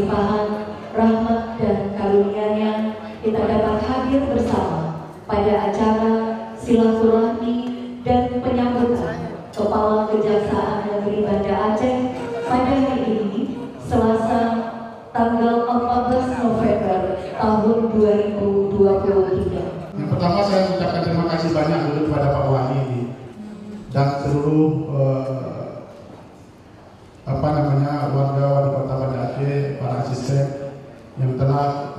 kelimpahan, rahmat dan karunia-Nya, kita dapat hadir bersama pada acara silaturahmi dan penyambutan Kepala Kejaksaan Negeri Banda Aceh pada hari ini, Selasa, tanggal 14 November tahun 2023. Yang pertama saya ucapkan terima kasih banyak dulu kepada Pak Wali dan seluruh warga wali kota Banda Aceh, para asisten yang telah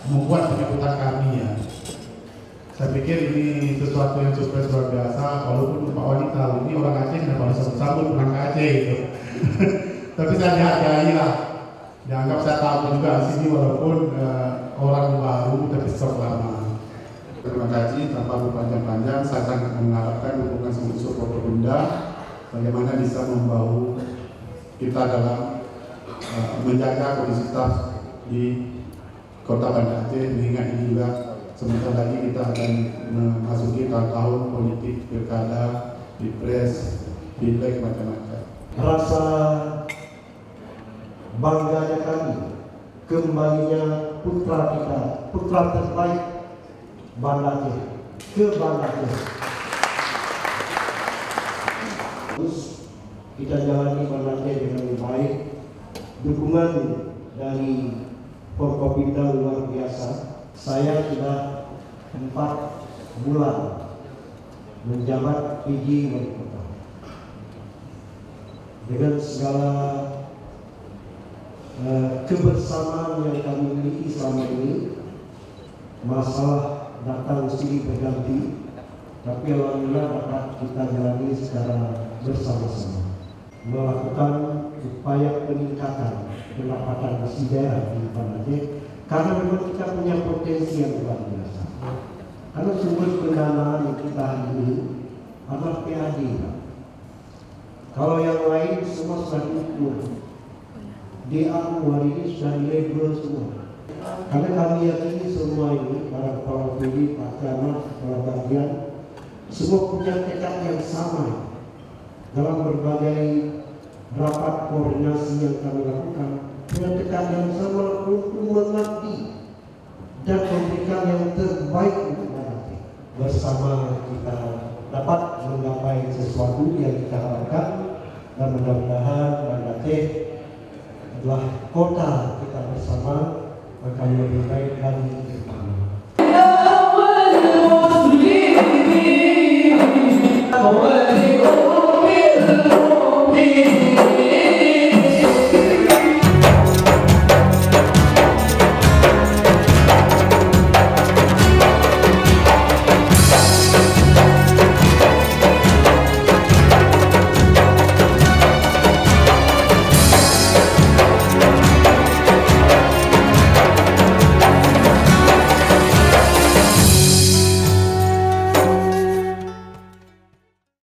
membuat penyebutan kami ya. Saya pikir ini sesuatu yang sukses luar biasa, walaupun Pak Wali tahu ini orang Aceh kenapa bisa bersambut pulang ke Aceh gitu. Tapi saya dihargai lah, dianggap saya tahu juga di sini walaupun orang baru tapi stok lama. Terima kasih, tanpa berpanjang-panjang, saya sangat mengharapkan dukungan seluruh supporter Bunda bagaimana bisa membawa kita dalam menjaga kondisivitas di Kota Banda Aceh, mengingat ini juga sebentar lagi kita akan memasuki tahun politik, pilkada, pilpres, pileg, macam-macam. Rasa bangganya kami kembalinya putra kita, putra terbaik Banda Aceh ke Banda Aceh. Terus kita jalani Banda Aceh dengan baik. Dukungan dari Forkopimda luar biasa. Saya sudah 4 bulan menjabat PJ Wali Kota. Dengan segala kebersamaan yang kami miliki selama ini, masalah datang silih berganti, tapi alhamdulillah dapat kita jalani secara bersama-sama, melakukan upaya peningkatan pendapatan asli daerah di Banda Aceh, karena memang kita punya potensi yang luar biasa. Karena sumber pendanaan yang kita hari ini adalah PAD. Kalau yang lain semua sudah diukur, DA hari ini sudah dilabel semua. Karena kami yakini semua ini, para kepala pilih, Pak Camat, kepala bagian, semua punya tekad yang sama dalam berbagai rapat koordinasi yang kami lakukan, punya tekad yang sama untuk mengabdi dan memberikan yang terbaik untuk Banda Aceh. Bersama kita dapat menggapai sesuatu yang kita harapkan, dan mudah-mudahan Banda Aceh adalah kota kita bersama akan lebih baik lagi ke depan.